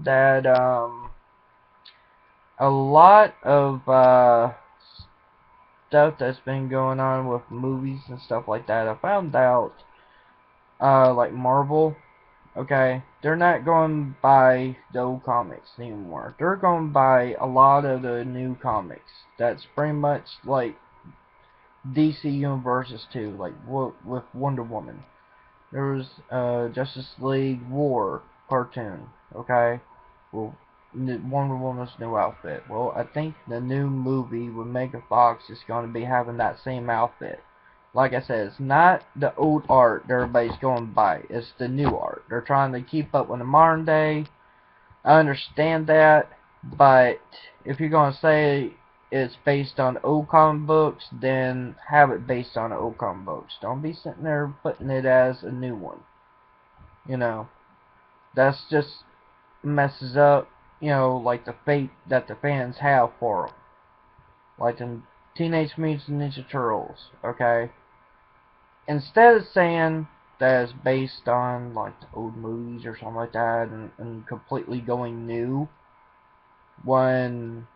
that a lot of stuff that's been going on with movies and stuff like that. I found out like Marvel, okay, they're not going by the old comics anymore. They're going by a lot of the new comics. That's pretty much like DC Universes too, like with Wonder Woman. There was Justice League War cartoon, okay? Well, Wonder Woman's new outfit. Well, I think the new movie with Megan Fox is going to be having that same outfit. Like I said, it's not the old art that everybody's going by. It's the new art. They're trying to keep up with the modern day. I understand that, but if you're going to say it's based on old comic books, then have it based on old comic books. Don't be sitting there putting it as a new one. You know, that's just messes up, like the fate that the fans have for them. Like in Teenage Mutant Ninja Turtles, okay? Instead of saying that it's based on like the old movies or something like that and completely going new, when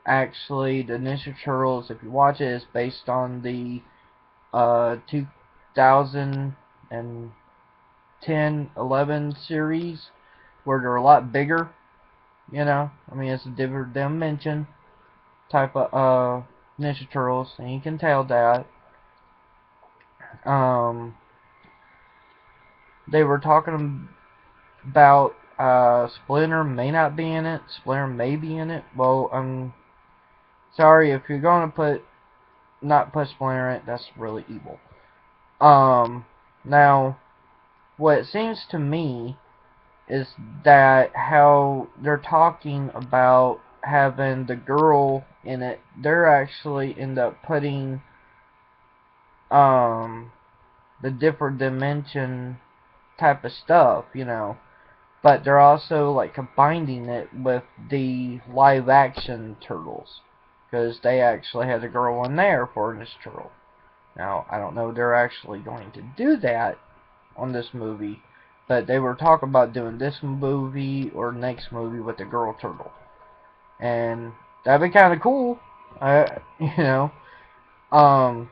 actually the Ninja Turtles, if you watch it, is based on the 2010-11 series where they're a lot bigger. I mean, it's a different dimension type of Ninja Turtles, and you can tell that. Um, they were talking about Splinter may not be in it. Splinter may be in it. Well, I'm sorry if you're gonna not put Splinter in it. That's really evil. Now, what it seems to me is that how they're talking about having the girl in it, they're actually end up putting um the different dimension type of stuff. But they're also like combining it with the live action turtles, because they actually had a girl in there for this turtle. Now I don't know if they're actually going to do that on this movie, but they were talking about doing this movie or next movie with the girl turtle, and that'd be kind of cool. You know, um,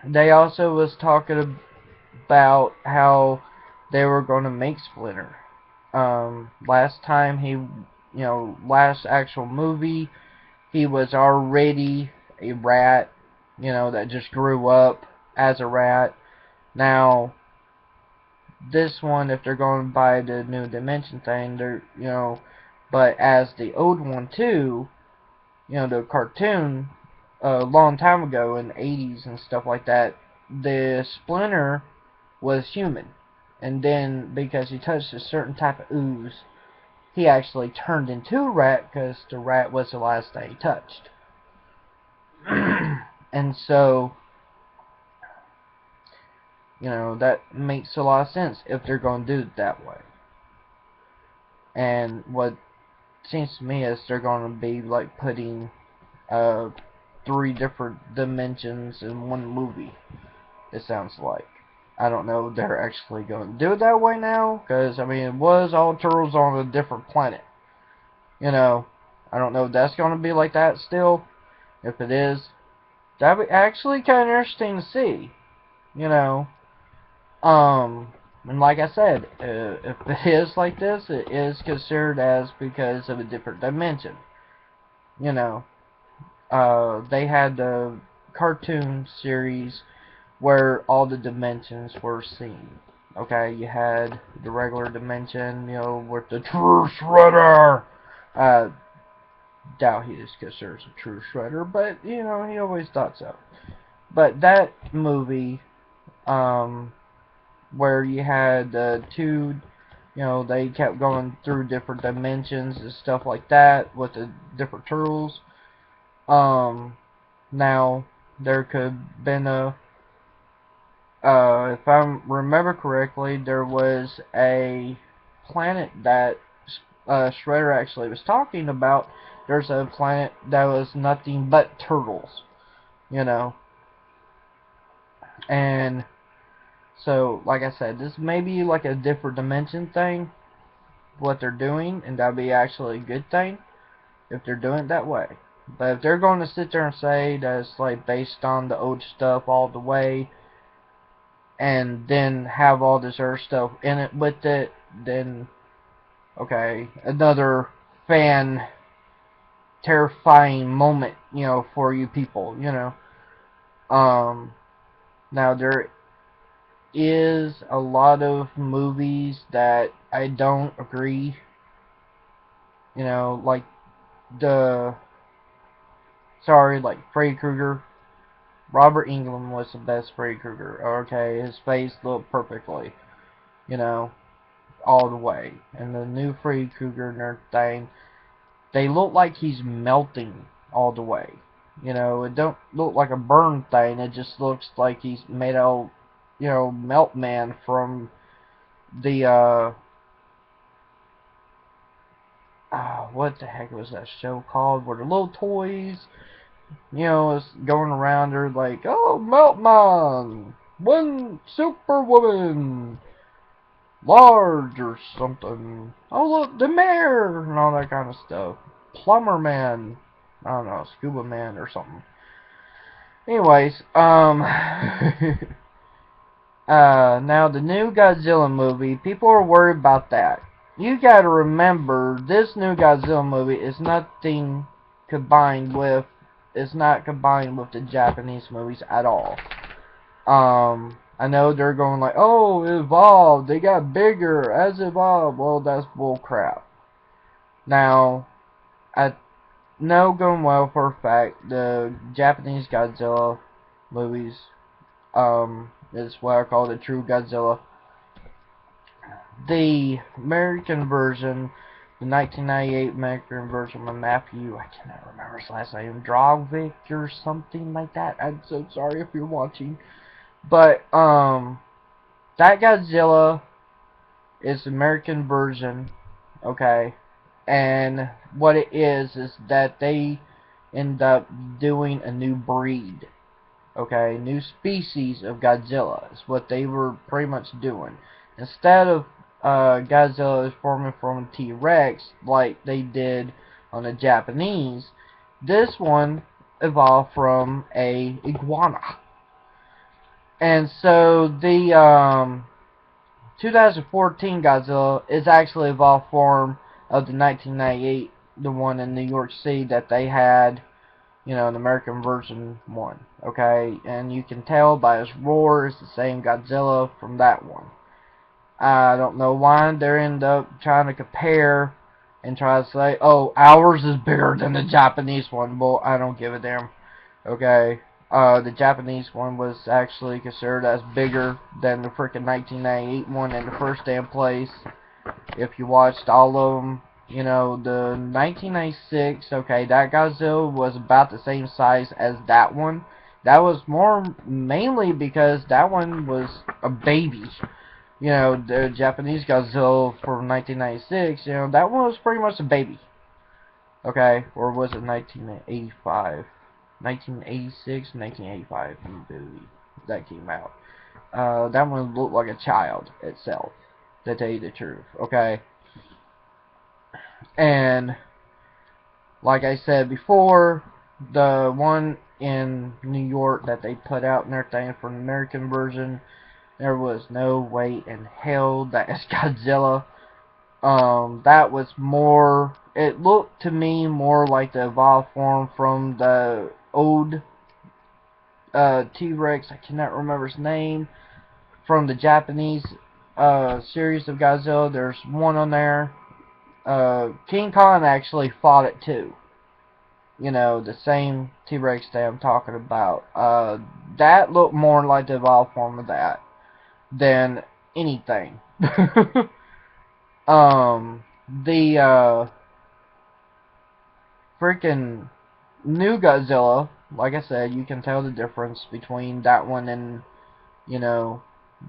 they also was talking about how they were going to make Splinter. Last time last actual movie, he was already a rat, that just grew up as a rat. Now, this one, if they're going by the new dimension thing, but as the old one too, the cartoon, a long time ago in the 80s and stuff like that, the Splinter was human. And then, because he touched a certain type of ooze, he actually turned into a rat because the rat was the last thing he touched. And so, that makes a lot of sense if they're going to do it that way. And what seems to me is they're going to be like putting uh, 3 different dimensions in one movie, it sounds like. I don't know if they're actually going to do it that way now, because, I mean, it was all turtles on a different planet. I don't know if that's going to be like that still. If it is, that'd be actually kind of interesting to see. You know, and like I said, if it is like this, it is considered as because of a different dimension. You know, they had the cartoon series where all the dimensions were seen. Okay, you had the regular dimension, with the True Shredder. Uh, doubt he is considered a true shredder, but he always thought so. But that movie, where you had two, they kept going through different dimensions and stuff like that with the different turtles. Um, Now there could have been if I remember correctly, there was a planet that Shredder actually was talking about. There's a planet that was nothing but turtles, you know. And so, like I said, this may be like a different dimension thing. what they're doing, and that'd be actually a good thing if they're doing it that way. But if they're going to sit there and say that it's like based on the old stuff all the way, and then have all this other stuff in it with it, then okay, another fan terrifying moment, for you people. Now there is a lot of movies that I don't agree, like the like Freddy Krueger. Robert Englund was the best Freddy Krueger. Okay, his face looked perfectly, you know, all the way. And the new Freddy Krueger and everything, they look like he's melting all the way. It don't look like a burn thing. It just looks like he's made out, Melt Man from the what the heck was that show called? Where the little toys, is going around there like, oh, Meltman, one Superwoman, large or something. Oh, look, the mayor, and all that kind of stuff. Plumber Man, I don't know, Scuba Man or something. Anyways, now the new Godzilla movie, people are worried about that. You gotta remember, this new Godzilla movie is nothing combined with, it's not combined with the Japanese movies at all. I know they're going like, oh, it evolved, they got bigger as evolved. Well, that's bull crap. Now, I know going well for a fact, the Japanese Godzilla movies, is what I call the true Godzilla. The American version, the 1998 American version, my nephew, I cannot remember his last name, Dragovic or something like that. I'm so sorry if you're watching. But, that Godzilla is the American version, okay? And what it is that they end up doing a new breed, okay? New species of Godzilla is what they were pretty much doing. Instead of Godzilla is forming from a T-Rex like they did on the Japanese, this one evolved from a iguana. And so the 2014 Godzilla is actually a evolved form of the 1998, the one in New York City that they had, an American version one. Okay, and you can tell by his roar it's the same Godzilla from that one. I don't know why they end up trying to compare and try to say, oh, ours is bigger than the Japanese one. Well, I don't give a damn. Okay, the Japanese one was actually considered as bigger than the freaking 1998 one in the first damn place. If you watched all of them, the 1996, okay, that Godzilla was about the same size as that one. That was more mainly because that one was a baby. The Japanese Godzilla from 1996, that one was pretty much a baby. Okay, or was it 1985? 1986, 1985 movie that came out. That one looked like a child itself, to tell you the truth, okay? And, like I said before, the one in New York that they put out and everything for the American version, there was no way in hell that is Godzilla. That was more, it looked to me more like the evolved form from the old T-Rex, I cannot remember his name, from the Japanese series of Godzilla. There's one on there. King Kong actually fought it too. The same T-Rex that I'm talking about. That looked more like the evolved form of that than anything. The freaking new Godzilla, like I said, you can tell the difference between that one and, the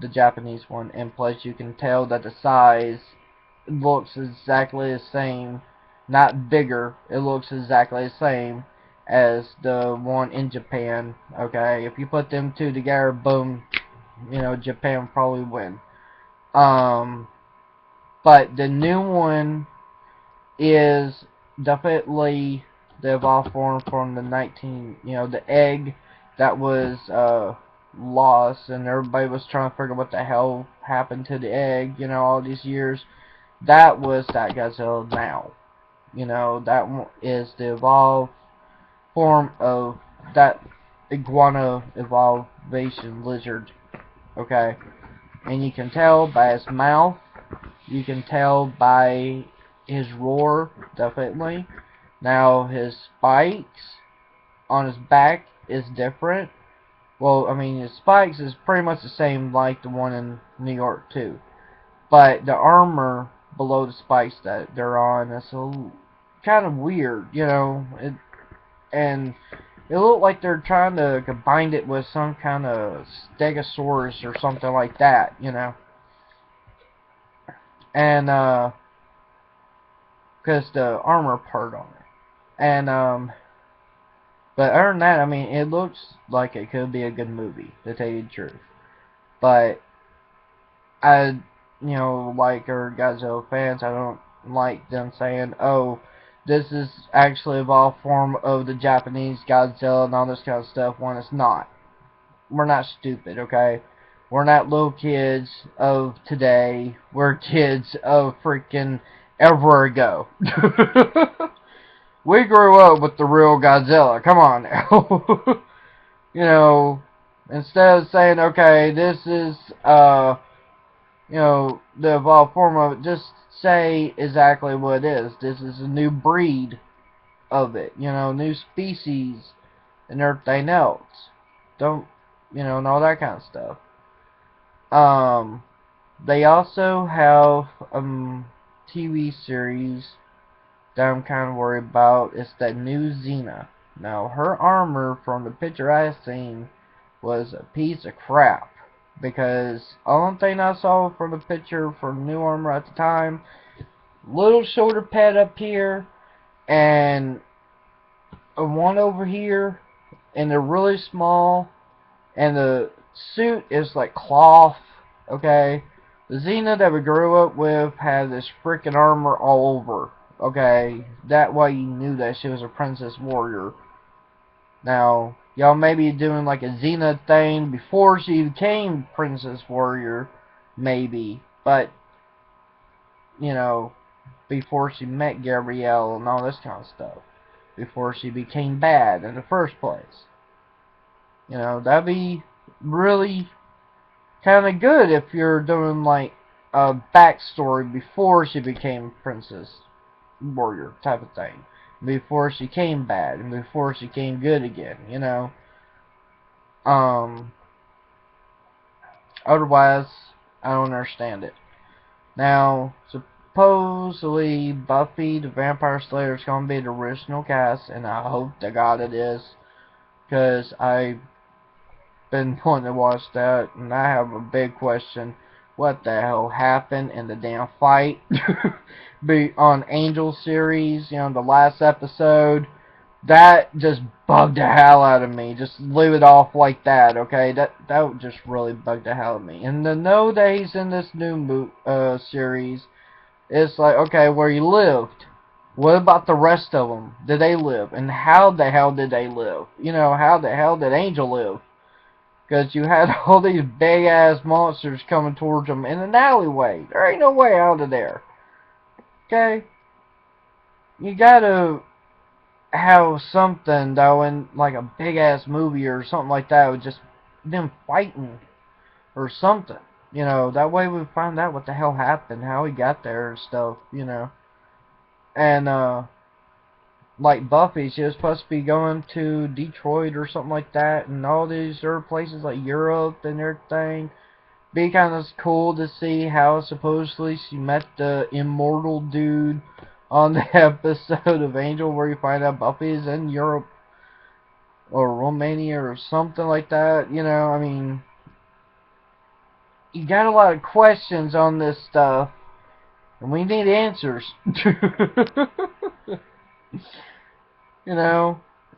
Japanese one. And plus, you can tell that the size looks exactly the same, not bigger. It looks exactly the same as the one in Japan. Okay, if you put them two together, boom, Japan will probably win. But the new one is definitely the evolved form from the the egg that was lost, and everybody was trying to figure out what the hell happened to the egg, all these years. That was that Godzilla now. That one is the evolved form of that iguana evolution lizard. Okay? And you can tell by his mouth, you can tell by his roar, definitely. Now, his spikes on his back is different. Well, I mean, his spikes is pretty much the same like the one in New York, too. But the armor below the spikes that they're on is a kind of weird, and it looked like they're trying to combine it with some kind of stegosaurus or something like that, and because the armor part on it, and but other than that, I mean, it looks like it could be a good movie, to tell you the truth. But I, like our Godzilla fans, I don't like them saying, "Oh, this is actually evolved form of the Japanese Godzilla and all this kind of stuff," when it's not. We're not stupid, okay? We're not little kids of today. We're kids of freaking ever ago. We grew up with the real Godzilla. Come on now. Instead of saying, okay, this is, the evolved form of it, just say exactly what it is. This is a new breed of it, new species and everything else. Don't, and all that kind of stuff. They also have TV series that I'm kind of worried about. It's that new Xena. Now, her armor from the picture I seen was a piece of crap, because only thing I saw from the picture for new armor at the time, little shoulder pad up here and one over here, and they're really small, and the suit is like cloth. Okay, the Xena that we grew up with had this freaking armor all over. Okay, that way you knew that she was a princess warrior. Now, y'all may be doing like a Xena thing before she became princess warrior, maybe, but before she met Gabrielle and all this kind of stuff, before she became bad in the first place. That'd be really kind of good if you're doing like a backstory before she became princess warrior type of thing, before she came bad and before she came good again. Otherwise, I don't understand it. Now, supposedly Buffy the Vampire Slayer is gonna be the original cast, and I hope to God it is, because I've been wanting to watch that, and I have a big question. What the hell happened in the damn fight? Be on Angel series, the last episode. That just bugged the hell out of me. Just leave it off like that, okay? That just really bugged the hell out of me. And to know that he's in this new series, it's like, okay, where he lived. What about the rest of them? Did they live? And how the hell did they live? How the hell did Angel live? Because you had all these big-ass monsters coming towards them in an alleyway. There ain't no way out of there. Okay? You gotta have something, though, in like a big-ass movie or something like that, with just them fighting or something. That way we find out what the hell happened, how he got there and stuff, And, like Buffy, she was supposed to be going to Detroit or something like that, and all these other places like Europe and everything. Be kind of cool to see how supposedly she met the immortal dude on the episode of Angel, where you find out Buffy is in Europe or Romania or something like that. I mean, you got a lot of questions on this stuff, and we need answers.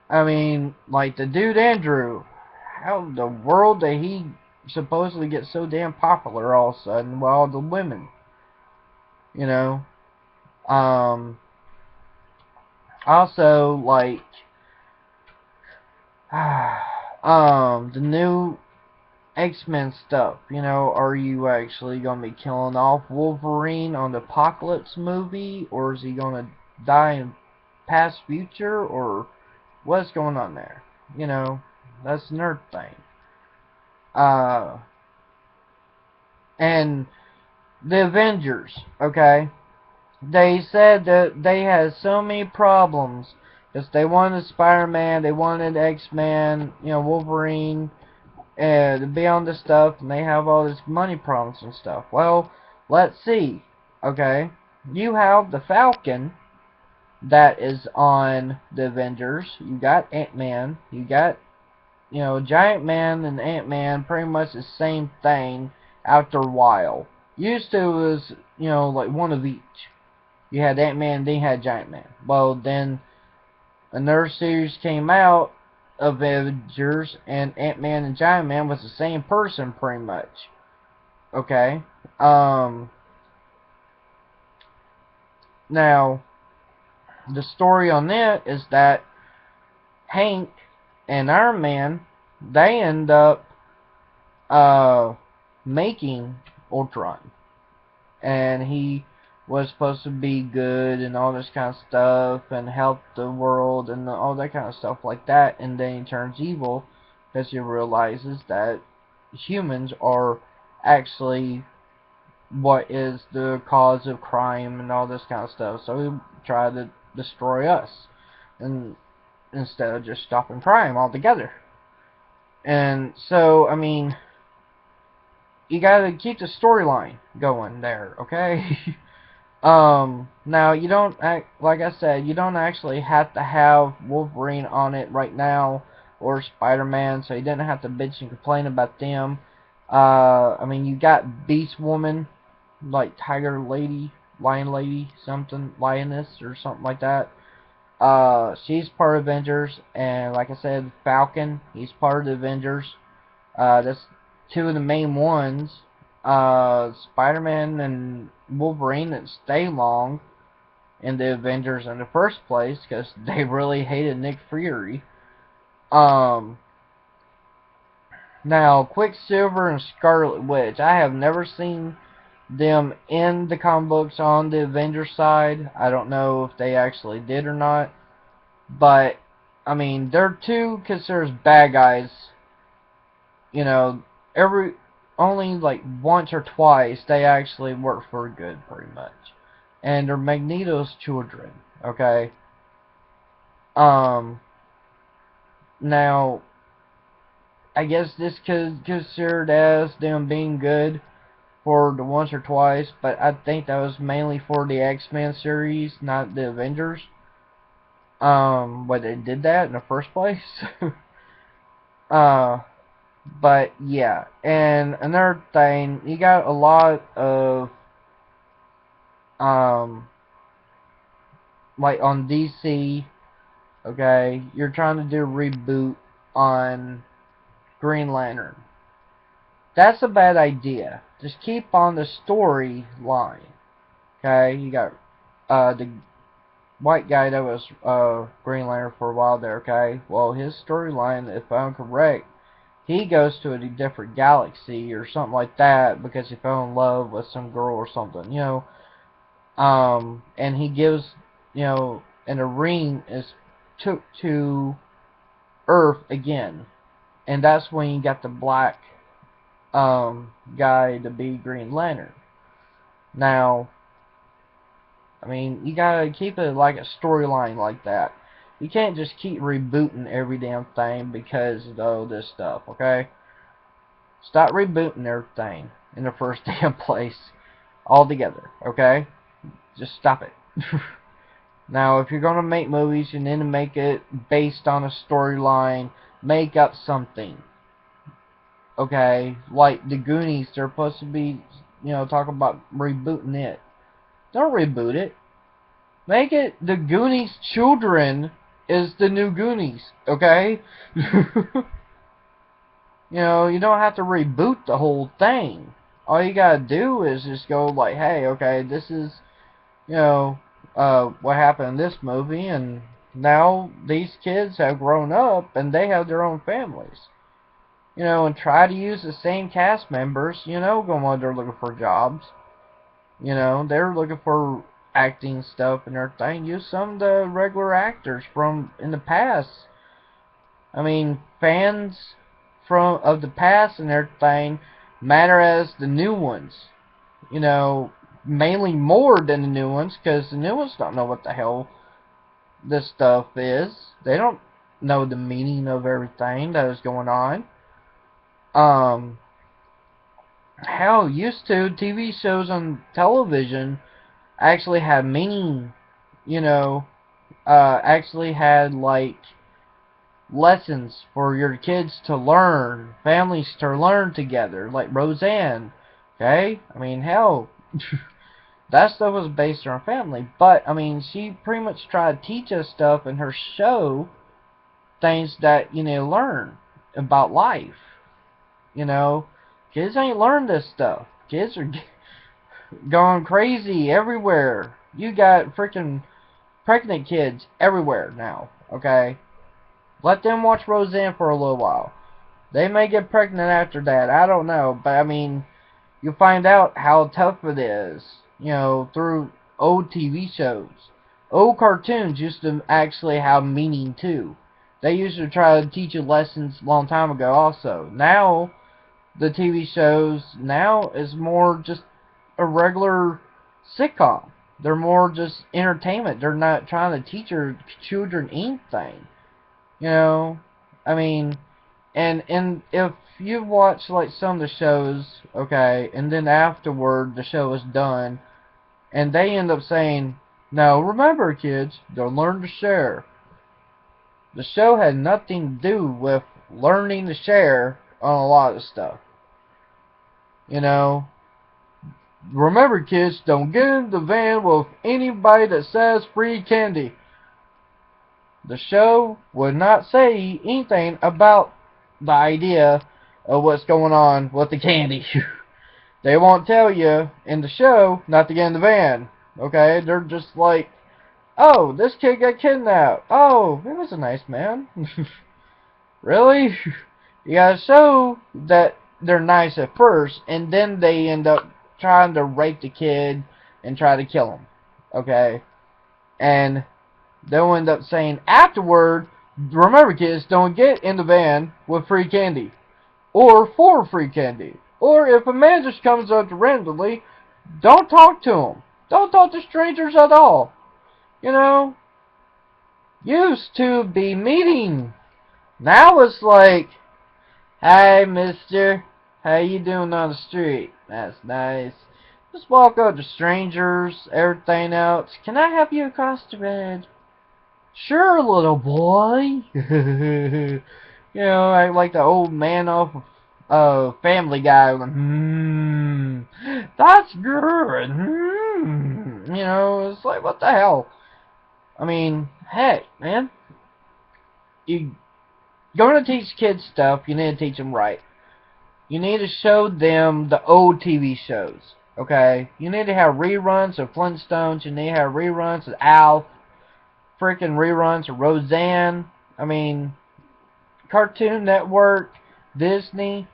I mean, like the dude Andrew, how in the world did he supposedly get so damn popular all of a sudden with all the women? you know. Also, like, the new X-Men stuff, you know, are you actually going to be killing off Wolverine on the Apocalypse movie, or is he going to die in past future, or what's going on there? You know, that's another thing. And the Avengers, okay? They said that they had so many problems because they wanted Spider-Man, they wanted X-Men, you know, Wolverine, to be on this stuff, and they have all this money problems and stuff. Well, let's see. Okay, you have the Falcon that is on the Avengers. You got Ant-Man. You got, you know, Giant Man and Ant-Man, pretty much the same thing after a while. Used to was, you know, like one of each. You had Ant-Man, then you had Giant Man. Well, then another series came out of Avengers, and Ant-Man and Giant Man was the same person, pretty much. Okay? Now, the story on that is that Hank and Iron Man, they end up, making Ultron. And he was supposed to be good and all this kind of stuff and help the world and all that kind of stuff like that, and then he turns evil because he realizes that humans are actually what is the cause of crime and all this kind of stuff, so he tried to destroy us and instead of just stopping crime altogether. And so, I mean, you gotta keep the storyline going there, okay? Now you don't like I said, you don't actually have to have Wolverine on it right now or Spider-Man, so you didn't have to bitch and complain about them. I mean, you got Beast Woman, like Tiger Lady, Lion Lady, something, Lioness or something like that. She's part of Avengers, and like I said, Falcon, he's part of the Avengers. That's two of the main ones. Spider-Man and Wolverine didn't stay long in the Avengers in the first place because they really hated Nick Fury. Now, Quicksilver and Scarlet Witch, I have never seen them in the comic books on the Avengers side. I don't know if they actually did or not. But, I mean, they're two considered bad guys. You know, only like once or twice they actually work for good, pretty much. And they're Magneto's children, okay? Now, I guess this could considered as them being good for the once or twice, but I think that was mainly for the X-Men series, not the Avengers. But they did that in the first place. But yeah, and another thing, you got a lot of like on DC, okay, you're trying to do a reboot on Green Lantern. That's a bad idea. Just keep on the storyline. Okay, you got the white guy that was Green Lantern for a while there, okay? Well, his storyline, if I'm correct, he goes to a different galaxy or something like that because he fell in love with some girl or something, you know. And he gives, you know, and the ring is took to Earth again. And that's when you got the black guy to be Green Lantern. Now, I mean, you gotta keep it like a storyline like that. You can't just keep rebooting every damn thing because of all this stuff, okay? Stop rebooting everything in the first damn place altogether, okay? Just stop it. Now, if you're gonna make movies, you need to make it based on a storyline. Make up something. Okay? Like the Goonies, they're supposed to be, you know, talking about rebooting it. Don't reboot it. Make it the Goonies children is the new Goonies, okay? You know, you don't have to reboot the whole thing. All you gotta do is just go like, hey, okay, this is you know, what happened in this movie, and now these kids have grown up and they have their own families. You know, and try to use the same cast members, you know, going when they're looking for jobs. You know, they're looking for acting stuff and everything. Use some of the regular actors from in the past. I mean, fans from of the past and everything matter as the new ones. You know, mainly more than the new ones, because the new ones don't know what the hell this stuff is. They don't know the meaning of everything that is going on. Um, Hell, used to TV shows on television actually had meaning. You know, actually had like lessons for your kids to learn, families to learn together, like Roseanne. Okay, I mean, hell, that stuff was based on family, but I mean, she pretty much tried to teach us stuff in her show, things that you need to learn about life. You know, kids ain't learned this stuff. Kids are going crazy everywhere. You got freaking pregnant kids everywhere now. Okay, let them watch Roseanne for a little while. They may get pregnant after that. I don't know, but I mean, you find out how tough it is, you know, through old TV shows. Old cartoons used to actually have meaning too. They used to try to teach you lessons a long time ago also. Now, the TV shows now is more just a regular sitcom. They're more just entertainment. They're not trying to teach your children anything. You know, I mean, and if you watch like some of the shows, okay, and then afterward the show is done, and they end up saying, "Now remember, kids, they'll learn to share." The show had nothing to do with learning to share on a lot of stuff. You know, remember, kids, don't get in the van with anybody that says free candy. The show would not say anything about the idea of what's going on with the candy. They won't tell you in the show not to get in the van. Okay? They're just like, oh, this kid got kidnapped. Oh, he was a nice man. Really? You gotta show that they're nice at first, and then they end up trying to rape the kid and try to kill him. Okay? And they'll end up saying afterward, remember kids, don't get in the van with free candy. Or for free candy. Or if a man just comes up randomly, don't talk to him. Don't talk to strangers at all. You know, used to be meeting. Now it's like, hi mister, how you doing on the street? That's nice. Just walk up to strangers, everything else. Can I help you across the road? Sure, little boy. You know, I like the old man off of Family Guy. That's good. You know, it's like, what the hell? I mean, hey, man. You're going to teach kids stuff, you need to teach them right. You need to show them the old TV shows, okay? You need to have reruns of Flintstones. You need to have reruns of Alf. Freaking reruns of Roseanne. I mean, Cartoon Network, Disney.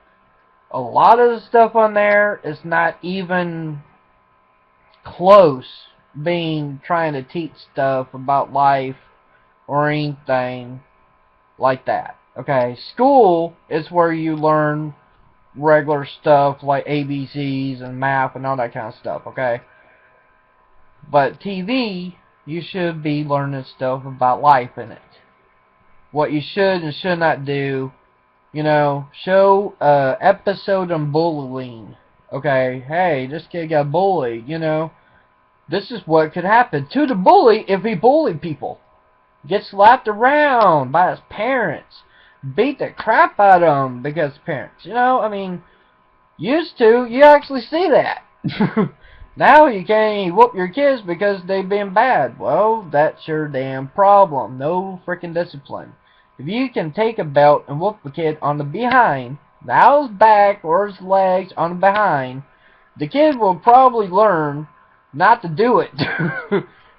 A lot of the stuff on there is not even close being trying to teach stuff about life or anything like that. Okay, school is where you learn regular stuff like ABCs and math and all that kind of stuff, okay? But TV, you should be learning stuff about life in it. What you should and should not do. You know, show episode on bullying. Okay, hey, this kid got bullied, you know. This is what could happen to the bully if he bullied people. Gets slapped around by his parents. Beat the crap out of him because of parents. You know, I mean, used to, you actually see that. Now you can't even whoop your kids because they've been bad. Well, that's your damn problem. No freaking discipline. If you can take a belt and whoop a kid on the behind, now his back or his legs on the behind, the kid will probably learn not to do it.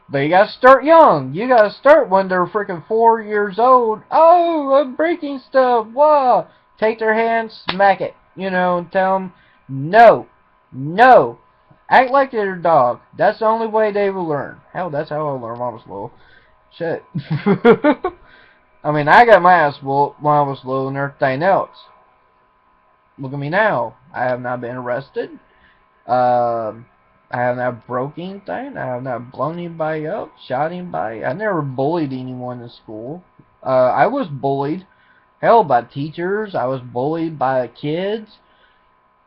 But you gotta start young. You gotta start when they're freaking 4 years old. Oh, I'm breaking stuff. Wow. Take their hand, smack it. You know, and tell them, no. No. Act like they're a dog. That's the only way they will learn. Hell, that's how I learned when I was little. Shit. I mean, I got my ass whooped when I was little and everything else. Look at me now. I have not been arrested. I have not broken anything. I have not blown anybody up, shot anybody. I never bullied anyone in school. I was bullied. Hell, by teachers. I was bullied by kids.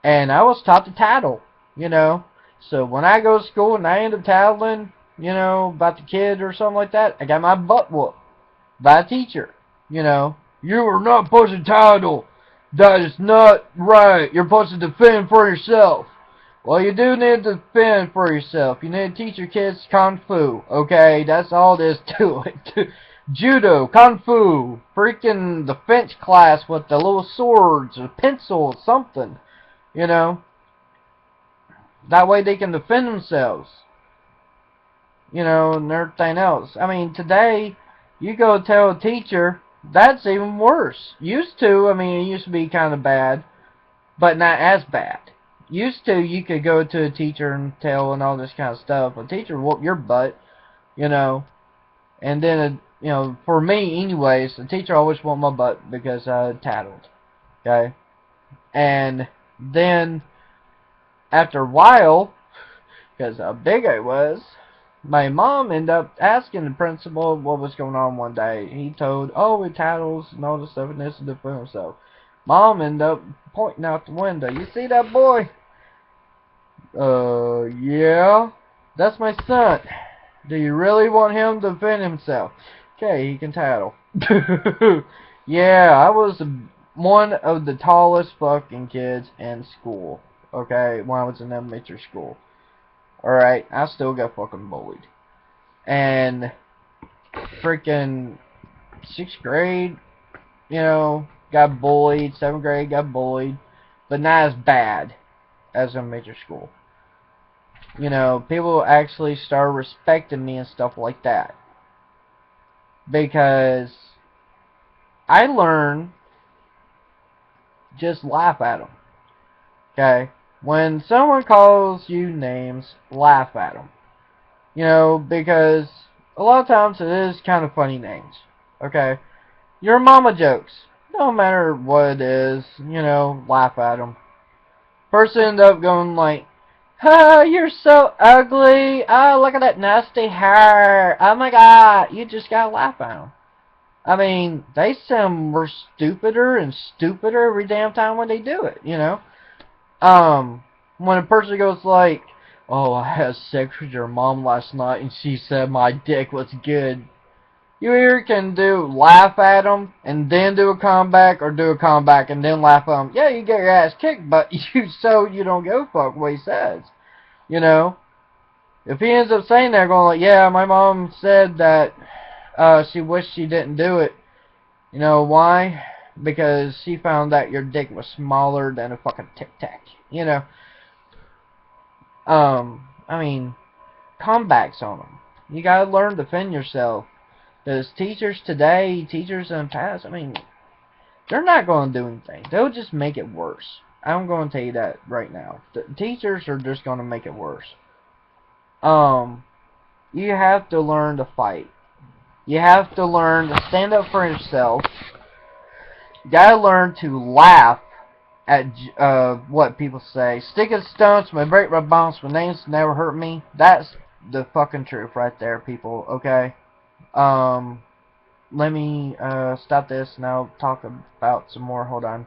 And I was taught to tattle, you know. So when I go to school and I end up tattling, you know, about the kid or something like that, I got my butt whooped by a teacher, you know. You are not supposed to tattle. That is not right. You're supposed to defend for yourself. Well, you do need to defend for yourself. You need to teach your kids Kung Fu, okay? That's all there is to it. Judo, Kung Fu, freaking the French class with the little swords or pencils, something, you know? That way they can defend themselves, you know, and everything else. I mean, today, you go tell a teacher, that's even worse. Used to, I mean, it used to be kind of bad, but not as bad. Used to, you could go to a teacher and tell and all this kind of stuff. A teacher whoop your butt, you know. And then, you know, for me, anyways, the teacher always whooped my butt because I tattled. Okay? And then, after a while, because how big I was, my mom ended up asking the principal what was going on one day. He told, oh, it tattles and all this stuff and this and that for himself. Mom ended up pointing out the window. You see that boy? Yeah. That's my son. Do you really want him to defend himself? Okay, he can tattle. Yeah, I was one of the tallest fucking kids in school. Okay, when I was in elementary school. Alright, I still got fucking bullied. And freaking 6th grade, you know, got bullied. 7th grade got bullied. But not as bad as elementary school. You know, people actually started respecting me and stuff like that. Because I learned just laugh at them. Okay? When someone calls you names, laugh at them. You know, because a lot of times it is kind of funny names. Okay? Your mama jokes. No matter what it is, you know, laugh at them. Person end up going like, oh, you're so ugly. Oh, look at that nasty hair. Oh my god. You just gotta laugh at them. I mean, they sound more stupider and stupider every damn time when they do it, you know? When a person goes like, oh, I had sex with your mom last night and she said my dick was good. You either can laugh at them and then do a comeback, or do a comeback and then laugh at them. Yeah, you get your ass kicked, but you don't give a fuck what he says. You know? If he ends up saying that, going like, yeah, my mom said that she wished she didn't do it. You know why? Because she found that your dick was smaller than a fucking Tic Tac. You know? I mean, comebacks on them. You gotta learn to defend yourself. Because teachers today, teachers in the past, I mean, they're not going to do anything. They'll just make it worse. I'm going to tell you that right now. The teachers are just going to make it worse. You have to learn to fight. You have to learn to stand up for yourself. You gotta learn to laugh at what people say. Stick and stones may break my bones, but names never hurt me. That's the fucking truth right there, people. Okay. Let me stop this and I'll talk about some more. Hold on.